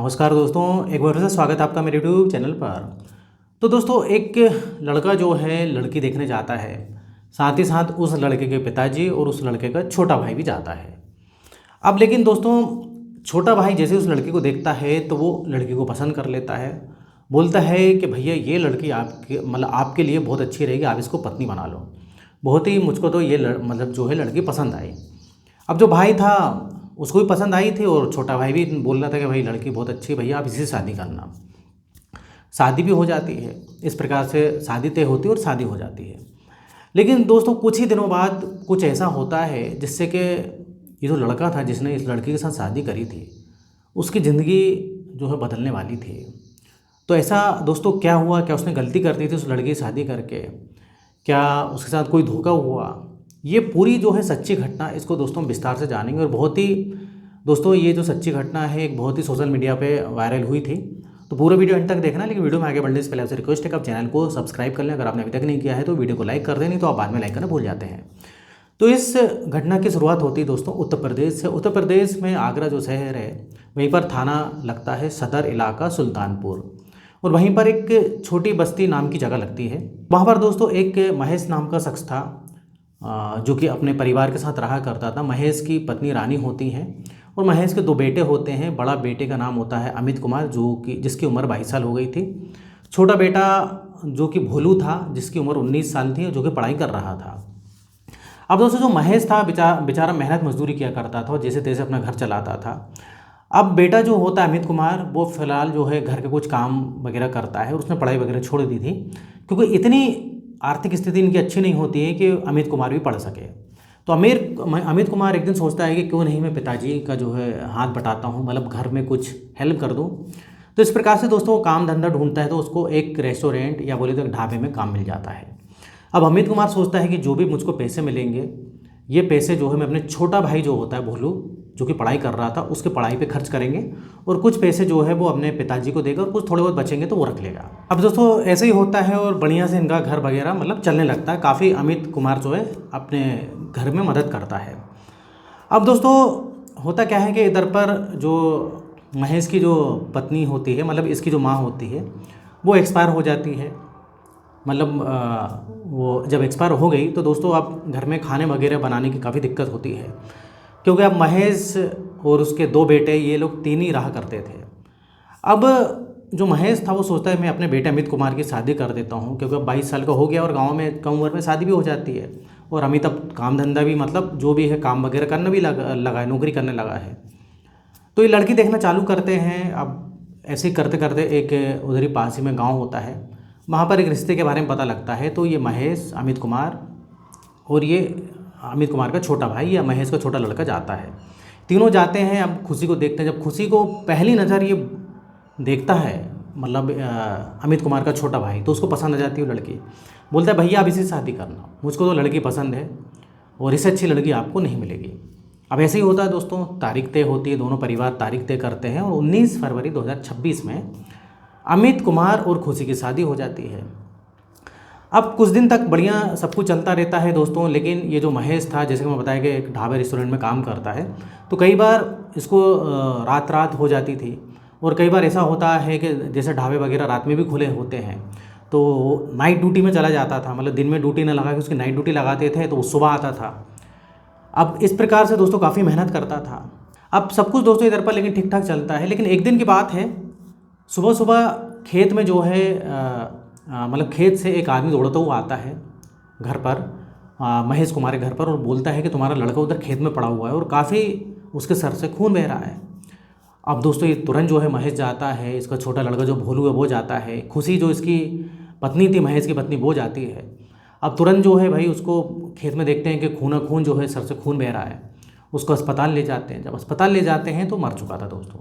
नमस्कार दोस्तों, एक बार फिर से स्वागत है आपका मेरे यूट्यूब चैनल पर। तो दोस्तों, एक लड़का जो है लड़की देखने जाता है, साथ ही साथ उस लड़के के पिताजी और उस लड़के का छोटा भाई भी जाता है। अब लेकिन दोस्तों, छोटा भाई जैसे उस लड़की को देखता है तो वो लड़की को पसंद कर लेता है। बोलता है कि भैया ये लड़की आपके आपके लिए बहुत अच्छी रहेगी, आप इसको पत्नी बना लो। बहुत ही मुझको तो ये जो है लड़की पसंद आई। अब जो भाई था उसको भी पसंद आई थी और छोटा भाई भी बोल रहा था कि भाई लड़की बहुत अच्छी है भैया, आप इसी से शादी करना। शादी भी हो जाती है। इस प्रकार से शादी तय होती है और शादी हो जाती है। लेकिन दोस्तों, कुछ ही दिनों बाद कुछ ऐसा होता है जिससे कि ये जो लड़का था जिसने इस लड़की के साथ शादी करी थी, उसकी ज़िंदगी जो है बदलने वाली थी। तो ऐसा दोस्तों क्या हुआ, क्या उसने गलती कर दी थी उस लड़की की शादी करके, क्या उसके साथ कोई धोखा हुआ? ये पूरी जो है सच्ची घटना, इसको दोस्तों विस्तार से जानेंगे। और बहुत ही दोस्तों, ये जो सच्ची घटना है एक बहुत ही सोशल मीडिया पे वायरल हुई थी। तो पूरा वीडियो एंड तक देखना। लेकिन वीडियो में आगे बढ़ने से पहले आपसे रिक्वेस्ट है कि आप चैनल को सब्सक्राइब कर लें। अगर आपने अभी तक नहीं किया है तो वीडियो को लाइक कर दें, नहीं तो आप बाद में लाइक करना भूल जाते हैं। तो इस घटना की शुरुआत होती है दोस्तों उत्तर प्रदेश से। उत्तर प्रदेश में आगरा जो शहर है वहीं पर थाना लगता है सदर इलाका सुल्तानपुर, और वहीं पर एक छोटी बस्ती नाम की जगह लगती है। वहाँ पर दोस्तों एक महेश नाम का शख्स था, जो कि अपने परिवार के साथ रहा करता था। महेश की पत्नी रानी होती हैं और महेश के दो बेटे होते हैं। बड़ा बेटे का नाम होता है अमित कुमार, जिसकी उम्र 22 साल हो गई थी। छोटा बेटा जो कि भोलू था, जिसकी उम्र 19 साल थी, जो कि पढ़ाई कर रहा था। अब दोस्तों, जो महेश था बेचारा मेहनत मजदूरी किया करता था और जैसे तैसे अपना घर चलाता था। अब बेटा जो होता है अमित कुमार, वो फिलहाल जो है घर के कुछ काम वगैरह करता है और उसने पढ़ाई वगैरह छोड़ दी थी, क्योंकि इतनी आर्थिक स्थिति इनकी अच्छी नहीं होती है कि अमित कुमार भी पढ़ सके। तो अमित कुमार एक दिन सोचता है कि क्यों नहीं मैं पिताजी का जो है हाथ बटाता हूँ, मतलब घर में कुछ हेल्प कर दूँ। तो इस प्रकार से दोस्तों वो काम धंधा ढूंढता है, तो उसको एक रेस्टोरेंट या बोले तो एक ढाबे में काम मिल जाता है। अब अमित कुमार सोचता है कि जो भी मुझको पैसे मिलेंगे, ये पैसे जो है मैं अपने छोटा भाई जो होता है भोलू, जो कि पढ़ाई कर रहा था, उसके पढ़ाई पे खर्च करेंगे, और कुछ पैसे जो है वो अपने पिताजी को देगा और कुछ थोड़े बहुत बचेंगे तो वो रख लेगा। अब दोस्तों ऐसे ही होता है और बढ़िया से इनका घर वगैरह मतलब चलने लगता है। काफ़ी अमित कुमार जो है अपने घर में मदद करता है। अब दोस्तों होता क्या है कि इधर पर जो महेश की जो पत्नी होती है, मतलब इसकी जो माँ होती है, वो एक्सपायर हो जाती है। मतलब वो जब एक्सपायर हो गई तो दोस्तों अब घर में खाने वगैरह बनाने की काफ़ी दिक्कत होती है, क्योंकि अब महेश और उसके दो बेटे, ये लोग तीन ही रहा करते थे। अब जो महेश था वो सोचता है मैं अपने बेटे अमित कुमार की शादी कर देता हूँ, क्योंकि अब 22 साल का हो गया और गांव में कम उम्र में शादी भी हो जाती है। और अमित अब काम धंधा भी, मतलब जो भी है काम वगैरह करना भी लगा है, नौकरी करने लगा है। तो ये लड़की देखना चालू करते हैं। अब ऐसे ही करते करते एक उधर ही पास ही में गाँव होता है, वहाँ पर एक रिश्ते के बारे में पता लगता है। तो ये महेश, अमित कुमार और ये अमित कुमार का छोटा भाई या महेश का छोटा लड़का जाता है। तीनों जाते हैं। अब खुशी को देखते हैं। जब खुशी को पहली नज़र ये देखता है, मतलब अमित कुमार का छोटा भाई, तो उसको पसंद आ जाती है वो लड़की। बोलता है भैया आप इसी से शादी करना, मुझको तो लड़की पसंद है और इससे अच्छी लड़की आपको नहीं मिलेगी। अब ऐसे ही होता है दोस्तों, तारीख तय होती है, दोनों परिवार तारीख तय करते हैं और 19 फरवरी 2026 में अमित कुमार और खुशी की शादी हो जाती है। अब कुछ दिन तक बढ़िया सब कुछ चलता रहता है दोस्तों, लेकिन ये जो महेश था, जैसे कि मैं बताया कि एक ढाबे रेस्टोरेंट में काम करता है, तो कई बार इसको रात रात हो जाती थी। और कई बार ऐसा होता है कि जैसे ढाबे वगैरह रात में भी खुले होते हैं, तो नाइट ड्यूटी में चला जाता था। मतलब दिन में ड्यूटी न लगा के उसकी नाइट ड्यूटी लगाते थे, तो वो सुबह आता था। अब इस प्रकार से दोस्तों काफ़ी मेहनत करता था। अब सब कुछ दोस्तों इधर पर लेकिन ठीक ठाक चलता है। लेकिन एक दिन की बात है, सुबह सुबह खेत में जो है मतलब खेत से एक आदमी दौड़ता हुआ आता है घर पर, महेश कुमार के घर पर, और बोलता है कि तुम्हारा लड़का उधर खेत में पड़ा हुआ है और काफ़ी उसके सर से खून बह रहा है। अब दोस्तों ये तुरंत जो है महेश जाता है, इसका छोटा लड़का जो भोलू है वो जाता है, खुशी जो इसकी पत्नी थी, महेश की पत्नी, वो जाती है। अब तुरंत जो है भाई उसको खेत में देखते हैं कि खून जो है, सर से खून बह रहा है। उसको अस्पताल ले जाते हैं। जब अस्पताल ले जाते हैं तो मर चुका था दोस्तों,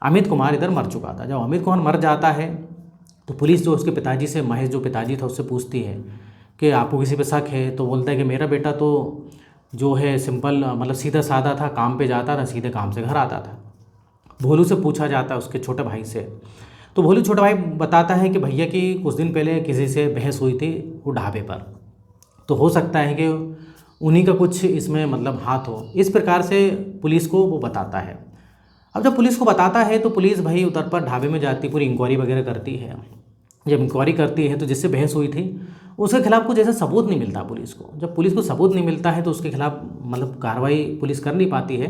अमित कुमार इधर मर चुका था। जब अमित कुमार मर जाता है तो पुलिस जो उसके पिताजी से, महेश जो पिताजी था, उससे पूछती है कि आपको किसी पे शक है? तो बोलता है कि मेरा बेटा तो जो है सिंपल, मतलब सीधा साधा था, काम पे जाता था, सीधे काम से घर आता था। भोलू से पूछा जाता है, उसके छोटे भाई से, तो भोलू छोटा भाई बताता है कि भैया की कुछ दिन पहले किसी से बहस हुई थी वो ढाबे पर, तो हो सकता है कि उन्हीं का कुछ इसमें मतलब हाथ हो। इस प्रकार से पुलिस को वो बताता है। अब जब पुलिस को बताता है तो पुलिस भाई उधर पर ढाबे में जाती, पूरी इंक्वायरी वगैरह करती है। जब इंक्वायरी करती है तो जिससे बहस हुई थी उसके खिलाफ कुछ ऐसा सबूत नहीं मिलता पुलिस को। जब पुलिस को सबूत नहीं मिलता है तो उसके खिलाफ मतलब कार्रवाई पुलिस कर नहीं पाती है,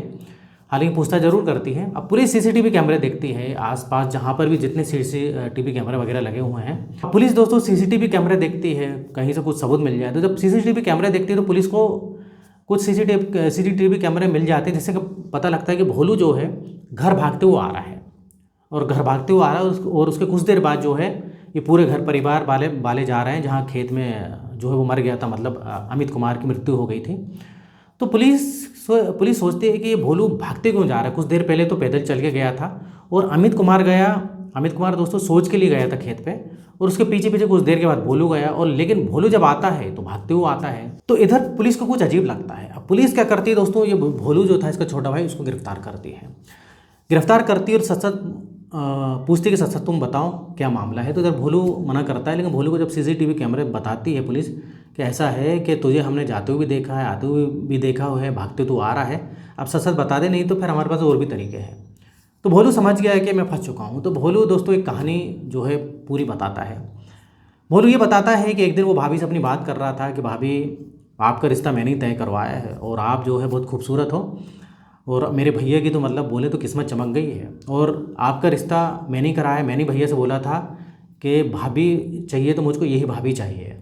हालांकि पूछताछ जरूर करती है। अब पुलिस सीसीटीवी कैमरे देखती है आसपास, जहाँ पर भी जितने सीसीटीवी कैमरे वगैरह लगे हुए हैं। अब पुलिस दोस्तों सीसीटीवी कैमरे देखती है, कहीं से कुछ सबूत मिल जाए। तो जब सीसीटीवी कैमरे देखती है तो पुलिस को कुछ सीसीटीवी कैमरे मिल जाते हैं, जिससे कि पता लगता है कि भोलू जो है घर भागते हुए आ रहा है, और घर भागते हुए आ रहा है और उसके कुछ देर बाद जो है ये पूरे घर परिवार वाले जा रहे हैं जहाँ खेत में जो है वो मर गया था, मतलब अमित कुमार की मृत्यु हो गई थी। तो पुलिस सोचती है कि ये भोलू भागते क्यों जा रहा है। कुछ देर पहले तो पैदल चल के गया था और अमित कुमार दोस्तों सोच के लिए गया था खेत पे, और उसके पीछे पीछे कुछ देर के बाद भोलू गया। और लेकिन भोलू जब आता है तो भागते हुए आता है, तो इधर पुलिस को कुछ अजीब लगता है। अब पुलिस क्या करती है दोस्तों, ये भोलू जो था इसका छोटा भाई, उसको गिरफ्तार करती है। और सच पूछती कि सच तुम बताओ क्या मामला है। तो इधर भोलू मना करता है, लेकिन भोलू को जब सीसीटीवी कैमरे बताती है पुलिस कि ऐसा है कि तुझे हमने जाते हुए भी देखा है, आते हुए भी देखा हुआ है, भागते तो आ रहा है, अब सच बता दे, नहीं तो फिर हमारे पास और भी तरीके हैं। तो भोलू समझ गया है कि मैं फंस चुका हूँ। तो भोलू दोस्तों एक कहानी जो है पूरी बताता है। भोलू ये बताता है कि एक दिन वो भाभी से अपनी बात कर रहा था कि भाभी आपका रिश्ता मैंने ही तय करवाया है, और आप जो है बहुत खूबसूरत हो, और मेरे भैया की तो मतलब बोले तो किस्मत चमक गई है, और आपका रिश्ता मैंने ही कराया। मैंने भैया से बोला था कि भाभी चाहिए तो मुझको यही भाभी चाहिए।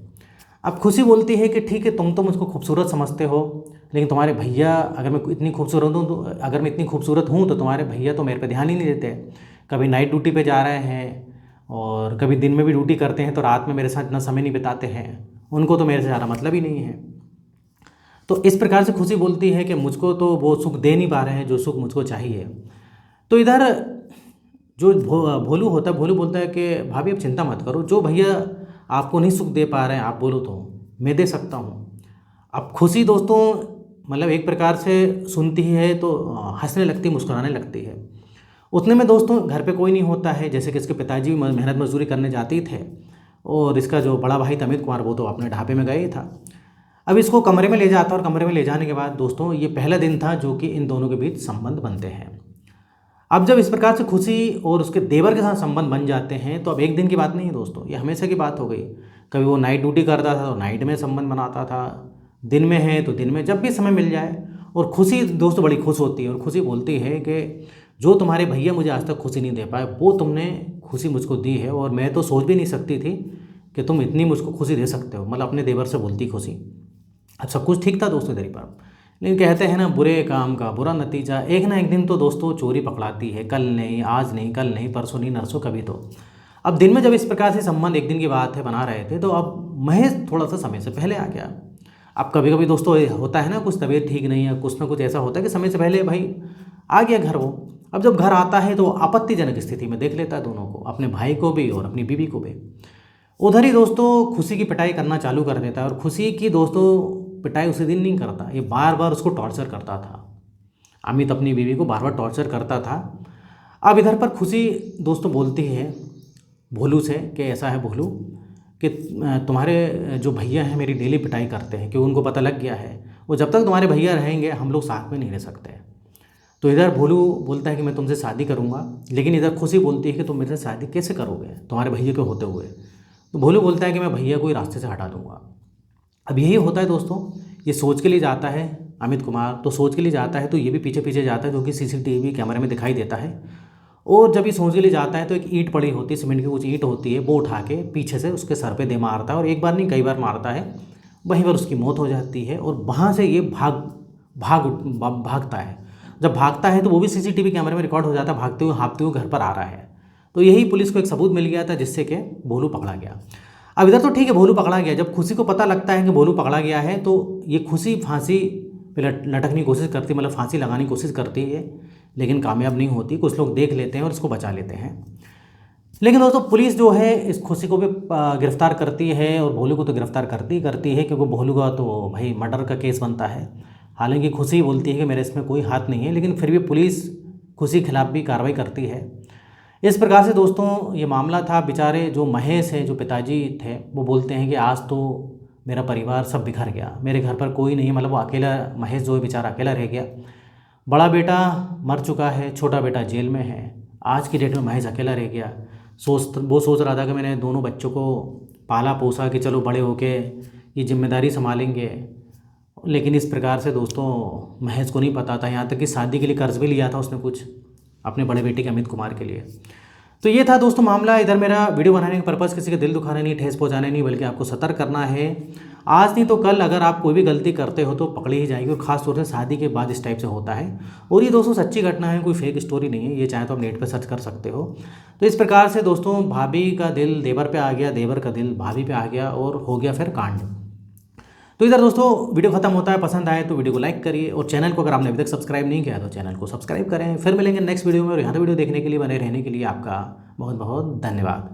अब खुशी बोलती है कि ठीक है, तुम तो मुझको खूबसूरत समझते हो, लेकिन तुम्हारे भैया अगर मैं इतनी खूबसूरत हूँ तो तुम्हारे भैया तो मेरे पे ध्यान ही नहीं देते। कभी नाइट ड्यूटी पे जा रहे हैं और कभी दिन में भी ड्यूटी करते हैं, तो रात में मेरे साथ इतना समय नहीं बिताते हैं, उनको तो मेरे से ज़्यादा मतलब ही नहीं है। तो इस प्रकार से खुशी बोलती है कि मुझको तो वो सुख दे नहीं पा रहे हैं जो सुख मुझको चाहिए। तो इधर जो भोलू होता है, भोलू बोलता है कि भाभी अब चिंता मत करो, जो भैया आपको नहीं सुख दे पा रहे हैं आप बोलो तो मैं दे सकता हूँ। अब खुशी दोस्तों मतलब एक प्रकार से सुनती है तो हंसने लगती, मुस्कुराने लगती है। उतने में दोस्तों घर पे कोई नहीं होता है, जैसे कि इसके पिताजी भी मेहनत मजदूरी करने जाते थे, और इसका जो बड़ा भाई था अमित कुमार वो तो अपने ढाबे में गया ही था। अब इसको कमरे में ले जाता, और कमरे में ले जाने के बाद दोस्तों ये पहला दिन था जो कि इन दोनों के बीच संबंध बनते हैं। अब जब इस प्रकार से खुशी और उसके देवर के साथ संबंध बन जाते हैं, तो अब एक दिन की बात नहीं है दोस्तों, ये हमेशा की बात हो गई। कभी वो नाइट ड्यूटी करता था तो नाइट में संबंध बनाता था, दिन में है तो दिन में, जब भी समय मिल जाए। और खुशी दोस्तों बड़ी खुश होती है, और खुशी बोलती है कि जो तुम्हारे भैया मुझे आज तक खुशी नहीं दे पाए वो तुमने खुशी मुझको दी है, और मैं तो सोच भी नहीं सकती थी कि तुम इतनी मुझको खुशी दे सकते हो। मतलब अपने देवर से बोलती खुशी। अब सब कुछ ठीक था दोस्तों इधर पर, लेकिन कहते हैं ना बुरे काम का बुरा नतीजा एक ना एक दिन तो दोस्तों चोरी पकड़ाती है। कल नहीं, आज नहीं, कल नहीं, परसों नहीं, नरसों कभी तो। अब दिन में जब इस प्रकार से संबंध एक दिन की बात है बना रहे थे, तो अब महेश थोड़ा सा समय से पहले आ गया। अब कभी कभी दोस्तों होता है ना, कुछ तबीयत ठीक नहीं है, कुछ ना कुछ ऐसा होता है कि समय से पहले भाई आ गया घर वो। अब जब घर आता है तो आपत्तिजनक स्थिति में देख लेता है दोनों को, अपने भाई को भी और अपनी बीवी को भी। उधर ही दोस्तों खुशी की पिटाई करना चालू कर देता है, और खुशी की दोस्तों पिटाई उसी दिन नहीं करता, ये बार बार उसको टॉर्चर करता था। अमित अपनी बीवी को बार बार टॉर्चर करता था। अब इधर पर खुशी दोस्तों बोलती है भोलू से कि ऐसा है भोलू कि तुम्हारे जो भैया हैं मेरी डेली पिटाई करते हैं, क्योंकि उनको पता लग गया है वो जब तक तुम्हारे भैया रहेंगे हम लोग साथ में नहीं रह सकते। तो इधर भोलू बोलता है कि मैं तुमसे शादी करूँगा, लेकिन इधर खुशी बोलती है कि तुम मेरे से शादी कैसे करोगे तुम्हारे भैया के होते हुए। तो भोलू बोलता है कि मैं भैया को ही रास्ते से हटा दूंगा। अब यही होता है दोस्तों, ये सोच के लिए जाता है अमित कुमार, तो सोच के लिए जाता है तो ये भी पीछे पीछे जाता है, जो कि सीसीटीवी कैमरे में दिखाई देता है। और जब ये सोच के लिए जाता है तो एक ईंट पड़ी होती है, सीमेंट की कुछ ईंट होती है, वो उठा के पीछे से उसके सर पे दे मारता है, और एक बार नहीं कई बार मारता है। वहीं पर उसकी मौत हो जाती है, और वहाँ से ये भागता है। जब भागता है तो वो भी सीसीटीवी कैमरे में रिकॉर्ड हो जाता है, भागते हुए हाँफते हुए घर पर आ रहा है। तो यही पुलिस को एक सबूत मिल गया था, जिससे कि भोलू पकड़ा गया। अब इधर तो ठीक है भोलू पकड़ा गया, जब खुशी को पता लगता है कि भोलू पकड़ा गया है तो ये खुशी फांसी पे लटकने की कोशिश करती, मतलब फांसी लगाने की कोशिश करती है, लेकिन कामयाब नहीं होती। कुछ लोग देख लेते हैं और इसको बचा लेते हैं। लेकिन दोस्तों पुलिस जो है इस खुशी को भी गिरफ्तार करती है, और भोलू को तो गिरफ्तार करती है, क्योंकि भोलू का तो भाई मर्डर का केस बनता है। हालांकि खुशी बोलती है कि मेरे इसमें कोई हाथ नहीं है, लेकिन फिर भी पुलिस खुशी के खिलाफ भी कार्रवाई करती है। इस प्रकार से दोस्तों ये मामला था। बेचारे जो महेश है, जो पिताजी थे, वो बोलते हैं कि आज तो मेरा परिवार सब बिखर गया, मेरे घर पर कोई नहीं, मतलब वो अकेला, महेश जो है बेचारा अकेला रह गया। बड़ा बेटा मर चुका है, छोटा बेटा जेल में है। आज की डेट में महेश अकेला रह गया। वो सोच रहा था कि मैंने दोनों बच्चों को पाला पोसा कि चलो बड़े होके ये जिम्मेदारी संभालेंगे, लेकिन इस प्रकार से दोस्तों महेश को नहीं पता था, यहाँ तक कि शादी के लिए कर्ज भी लिया था उसने कुछ अपने बड़े बेटे के अमित कुमार के लिए। तो ये था दोस्तों मामला। इधर मेरा वीडियो बनाने का पर्पज़ किसी का दिल दुखाना नहीं, ठेस पहुंचाना नहीं, बल्कि आपको सतर्क करना है। आज नहीं तो कल अगर आप कोई भी गलती करते हो तो पकड़ी ही जाएगी, और ख़ास तौर से शादी के बाद इस टाइप से होता है। और ये दोस्तों सच्ची घटना है, कोई फेक स्टोरी नहीं है, ये चाहे तो आप नेट पर सर्च कर सकते हो। तो इस प्रकार से दोस्तों भाभी का दिल देवर पे आ गया, देवर का दिल भाभी पे आ गया, और हो गया फिर कांड। तो इधर दोस्तों वीडियो खत्म होता है। पसंद आए तो वीडियो को लाइक करिए, और चैनल को अगर आपने अभी तक सब्सक्राइब नहीं किया तो चैनल को सब्सक्राइब करें। फिर मिलेंगे नेक्स्ट वीडियो में, और यहाँ वीडियो देखने के लिए, बने रहने के लिए आपका बहुत बहुत धन्यवाद।